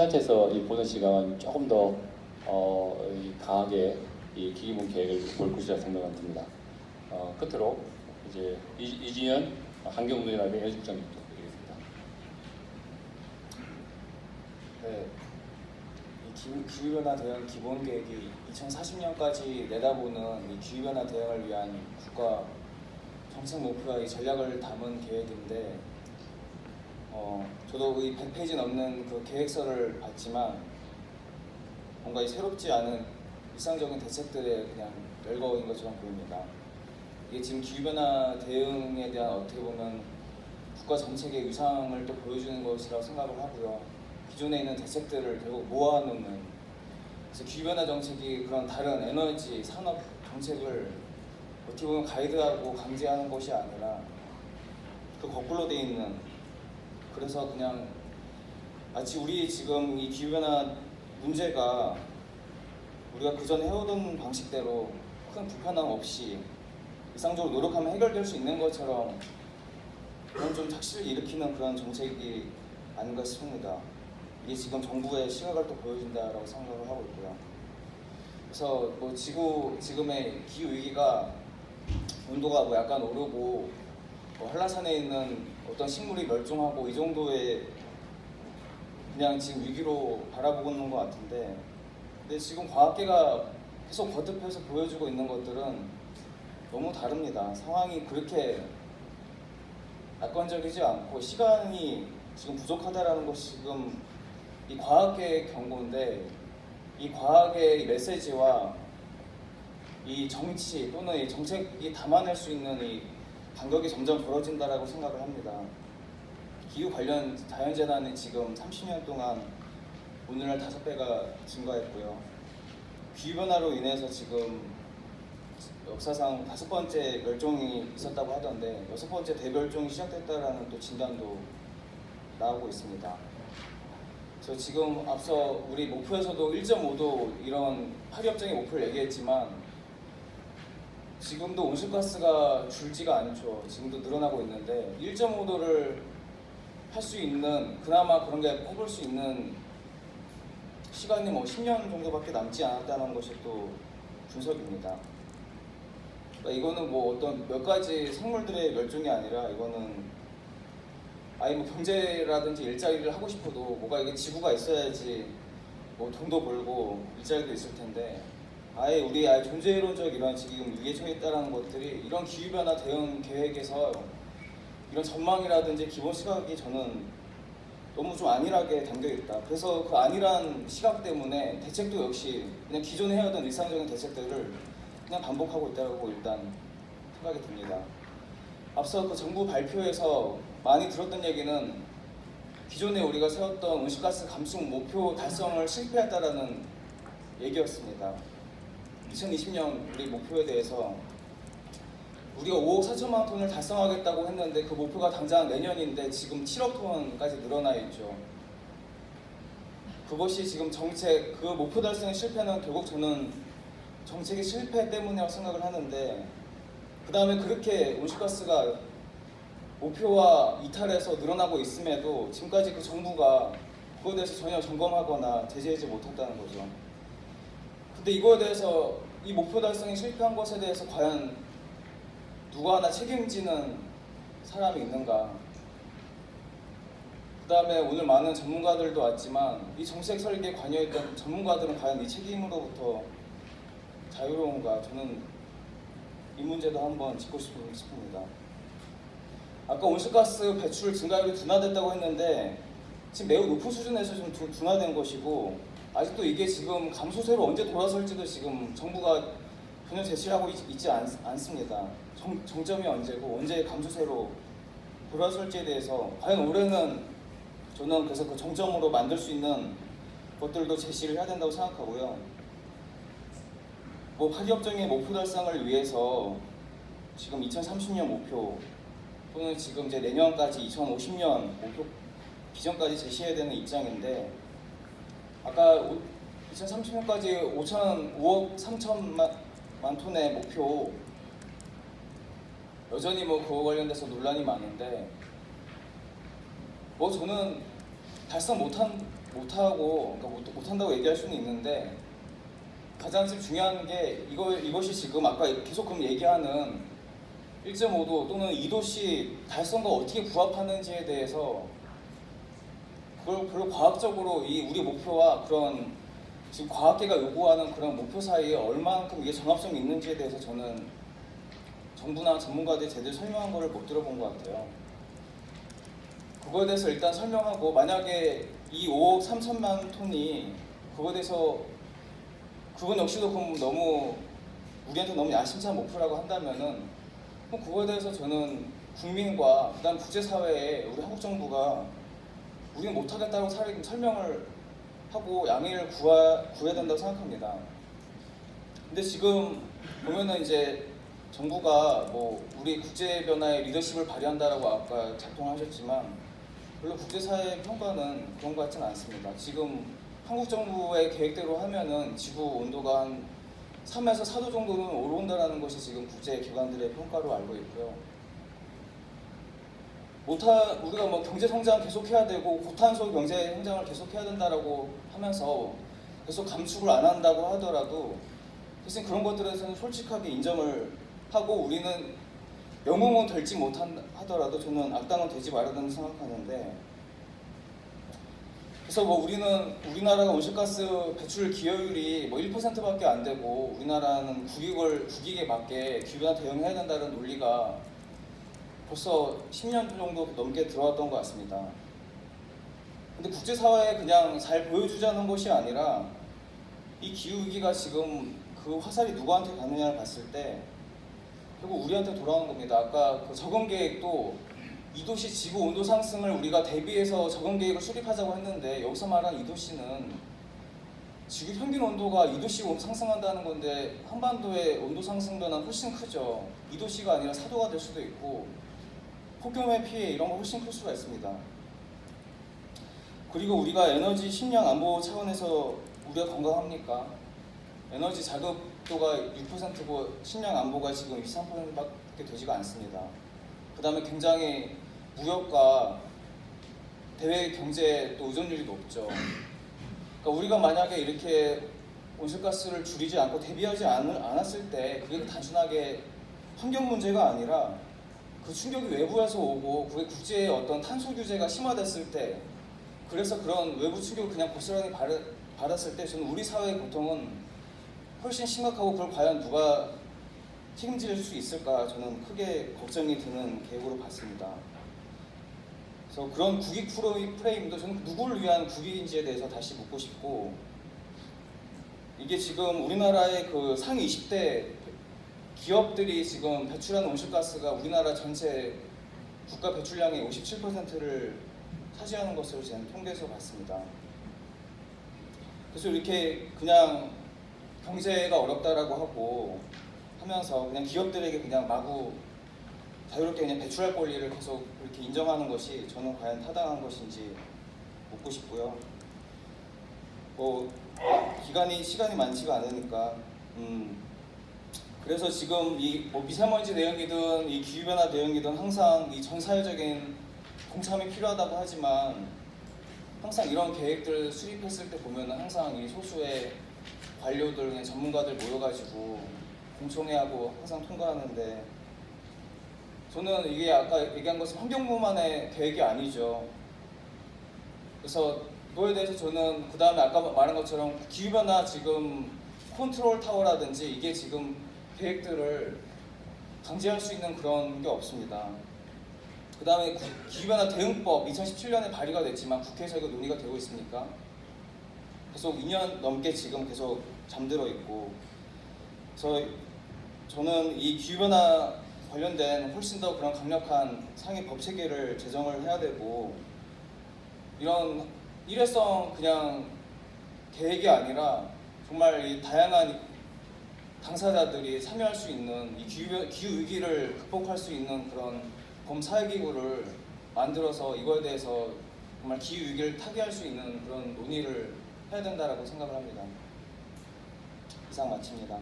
시단체에서 이 보는 시각은 조금 더 강하게 이 기기문 계획을 볼 것이라 생각은 듭니다. 끝으로 이제 이진현 환경운동연합의 연습장 부탁드리겠습니다. 네, 이 기후변화 대응 기본 계획이 2040년까지 내다보는 이 기후변화 대응을 위한 국가 정책 목표와 이 전략을 담은 계획인데, 저도 이 100페이지 넘는 그 계획서를 봤지만 뭔가 이 새롭지 않은 일상적인 대책들에 그냥 열거인 것처럼 보입니다. 이게 지금 기후변화 대응에 대한 어떻게 보면 국가 정책의 위상을 또 보여주는 것이라고 생각을 하고요. 기존에 있는 대책들을 결국 모아놓는, 그래서 기후변화 정책이 그런 다른 에너지, 산업 정책을 어떻게 보면 가이드하고 강제하는 것이 아니라 그 거꾸로 돼 있는, 그래서 그냥 마치 우리 지금 이 기후변화 문제가 우리가 그전에 해오던 방식대로 큰 불편함 없이 일상적으로 노력하면 해결될 수 있는 것처럼 그런 좀 착시를 일으키는 그런 정책이 아닌가 싶습니다. 이게 지금 정부의 시각을 또 보여준다라고 생각을 하고 있고요. 그래서 뭐 지금의 기후 위기가 온도가 뭐 약간 오르고 한라산에 있는 어떤 식물이 멸종하고 이 정도의 그냥 지금 위기로 바라보고 있는 것 같은데, 근데 지금 과학계가 계속 거듭해서 보여주고 있는 것들은 너무 다릅니다. 상황이 그렇게 낙관적이지 않고 시간이 지금 부족하다라는 것이 지금 이 과학계의 경고인데, 이 과학의 메시지와 이 정치 또는 이 정책이 담아낼 수 있는 이 간격이 점점 벌어진다라고 생각을 합니다. 기후 관련 자연재난이 지금 30년 동안 오늘날 5배가 증가했고요. 기후변화로 인해서 지금 역사상 5번째 멸종이 있었다고 하던데 6번째 대멸종이 시작됐다라는 또 진단도 나오고 있습니다. 그래서 지금 앞서 우리 목표에서도 1.5도 이런 파리협정의 목표를 얘기했지만 지금도 온실가스가 줄지가 않죠. 지금도 늘어나고 있는데 1.5도를 할 수 있는, 그나마 그런 게 꼽을 수 있는 시간이 뭐 10년 정도밖에 남지 않았다는 것이 또 분석입니다. 그러니까 이거는 뭐 어떤 몇 가지 생물들의 멸종이 아니라 이거는 아예 뭐 경제라든지 일자리를 하고 싶어도 뭐가 이게 지구가 있어야지 뭐 돈도 벌고 일자리도 있을 텐데, 아예 우리 아예 존재론적 이런 지금 위기에 처해 있다는 것들이 이런 기후변화 대응 계획에서 이런 전망이라든지 기본 시각이 저는 너무 좀 안일하게 담겨있다. 그래서 그 안일한 시각 때문에 대책도 역시 그냥 기존에 해왔던 일상적인 대책들을 그냥 반복하고 있다고 일단 생각이 듭니다. 앞서 그 정부 발표에서 많이 들었던 얘기는 기존에 우리가 세웠던 온실가스 감축 목표 달성을 실패했다라는 얘기였습니다. 2020년 우리 목표에 대해서 우리가 5억 4천만 톤을 달성하겠다고 했는데 그 목표가 당장 내년인데 지금 7억 톤까지 늘어나 있죠. 그것이 지금 정책, 그 목표 달성의 실패는 결국 저는 정책의 실패 때문이라고 생각을 하는데, 그 다음에 그렇게 온실가스가 목표와 이탈해서 늘어나고 있음에도 지금까지 그 정부가 그거에 대해서 전혀 점검하거나 제재하지 못했다는 거죠. 근데 이거에 대해서 이 목표 달성에 실패한 것에 대해서 과연 누가 하나 책임지는 사람이 있는가? 그 다음에 오늘 많은 전문가들도 왔지만 이 정책 설계에 관여했던 전문가들은 과연 이 책임으로부터 자유로운가? 저는 이 문제도 한번 짚고 싶습니다. 아까 온실가스 배출 증가율이 둔화됐다고 했는데 지금 매우 높은 수준에서 좀 둔화된 것이고, 아직도 이게 지금 감소세로 언제 돌아설지도 지금 정부가 전혀 제시를 하고 있지 않습니다. 정점이 언제고 언제 감소세로 돌아설지에 대해서 과연 올해는 저는 그래서 그 정점으로 만들 수 있는 것들도 제시를 해야 된다고 생각하고요. 뭐 파리협정의 목표 달성을 위해서 지금 2030년 목표 또는 지금 이제 내년까지 2050년 목표 비전까지 제시해야 되는 입장인데, 아까 2030년까지 5억 3천만 톤의 목표 여전히 뭐 그거 관련돼서 논란이 많은데 뭐 저는 달성 못한 못하고, 그러니까 못한다고 얘기할 수는 있는데 가장 중요한 게 이것이 지금 아까 계속 그럼 얘기하는 1.5도 또는 2도씨 달성과 어떻게 부합하는지에 대해서 그걸 별로 과학적으로 우리 목표와 그런 지금 과학계가 요구하는 그런 목표 사이에 얼마만큼 이게 정합성이 있는지에 대해서 저는 정부나 전문가들이 제대로 설명한 거를 못 들어본 것 같아요. 그거에 대해서 일단 설명하고, 만약에 이 5억 3천만 톤이 그거에 대해서 그건 역시도 그럼 너무 우리한테 너무 야심찬 목표라고 한다면은 그럼 그거에 대해서 저는 국민과 그다음 국제사회에 우리 한국 정부가 우리는 못하겠다고 설명을 하고 양해를 구해야 된다고 생각합니다. 근데 지금 보면은 이제 정부가 뭐 우리 국제 변화의 리더십을 발휘한다라고 아까 작동하셨지만 별로 국제사회의 평가는 그런 것 같지는 않습니다. 지금 한국 정부의 계획대로 하면은 지구 온도가 한 3에서 4도 정도는 오른다라는 것이 지금 국제 기관들의 평가로 알고 있고요. 우리가 뭐 경제 성장 계속해야 되고 고탄소 경제 성장을 계속해야 된다라고 하면서 계속 감축을 안 한다고 하더라도 사실 그런 것들에 대해서는 솔직하게 인정을 하고 우리는 영웅은 될지 못하더라도 저는 악당은 되지 말아야 된다고 생각하는데, 그래서 뭐 우리나라가 온실가스 배출 기여율이 뭐 1%밖에 안 되고 우리나라는 국익에 맞게 기후변화 대응해야 된다는 논리가 벌써 10년 정도 넘게 들어왔던 것 같습니다. 근데 국제사회에 그냥 잘 보여주자는 것이 아니라 이 기후위기가 지금 그 화살이 누구한테 가느냐를 봤을 때 결국 우리한테 돌아오는 겁니다. 아까 그 적응계획도 2도씨 지구 온도 상승을 우리가 대비해서 적응계획을 수립하자고 했는데 여기서 말한 2도씨는 지구 평균 온도가 2도씩 상승한다는 건데 한반도의 온도 상승 변화는 훨씬 크죠. 2도씨가 아니라 4도가 될 수도 있고 폭염의 피해 이런 거 훨씬 클 수가 있습니다. 그리고 우리가 에너지 식량 안보 차원에서 우리가 건강합니까? 에너지 자급도가 6%고 식량 안보가 지금 23%밖에 되지가 않습니다. 그 다음에 굉장히 무역과 대외 경제에 또 의존율이 높죠. 그러니까 우리가 만약에 이렇게 온실가스를 줄이지 않고 대비하지 않았을 때 그게 단순하게 환경 문제가 아니라 그 충격이 외부에서 오고 그게 국제의 어떤 탄소 규제가 심화됐을 때, 그래서 그런 외부 충격을 그냥 고스란히 받았을 때 저는 우리 사회의 고통은 훨씬 심각하고 그걸 과연 누가 책임질 수 있을까 저는 크게 걱정이 드는 계획으로 봤습니다. 그래서 그런 국익 프레임도 저는 누구를 위한 국익인지에 대해서 다시 묻고 싶고, 이게 지금 우리나라의 그 상위 20대 기업들이 지금 배출하는 온실가스가 우리나라 전체 국가 배출량의 57%를 차지하는 것으로 저는 통계에서 봤습니다. 그래서 이렇게 그냥 경제가 어렵다라고 하고 하면서 그냥 기업들에게 그냥 마구 자유롭게 그냥 배출할 권리를 계속 이렇게 인정하는 것이 저는 과연 타당한 것인지 묻고 싶고요. 뭐 시간이 많지가 않으니까 그래서 지금 뭐 미세먼지 대응이든 이 기후변화 대응이든 항상 이 전 사회적인 공참이 필요하다고 하지만 항상 이런 계획들 수립했을 때 보면 항상 이 소수의 관료들, 그냥 전문가들 모여가지고 공청회하고 항상 통과하는데, 저는 이게 아까 얘기한 것은 환경부만의 계획이 아니죠. 그래서 이거에 대해서 저는 그 다음에 아까 말한 것처럼 기후변화 지금 컨트롤 타워라든지 이게 지금 계획들을 강제할 수 있는 그런 게 없습니다. 그 다음에 기후변화 대응법 2017년에 발의가 됐지만 국회에서 이거 논의가 되고 있습니까? 계속 2년 넘게 지금 계속 잠들어 있고, 그래서 저는 이 기후변화 관련된 훨씬 더 그런 강력한 상위 법 체계를 제정을 해야 되고, 이런 일회성 그냥 계획이 아니라 정말 이 다양한 당사자들이 참여할 수 있는 이 기후 위기를 극복할 수 있는 그런 범사회기구를 만들어서 이거에 대해서 정말 기후 위기를 타개할 수 있는 그런 논의를 해야 된다라고 생각을 합니다. 이상 마칩니다.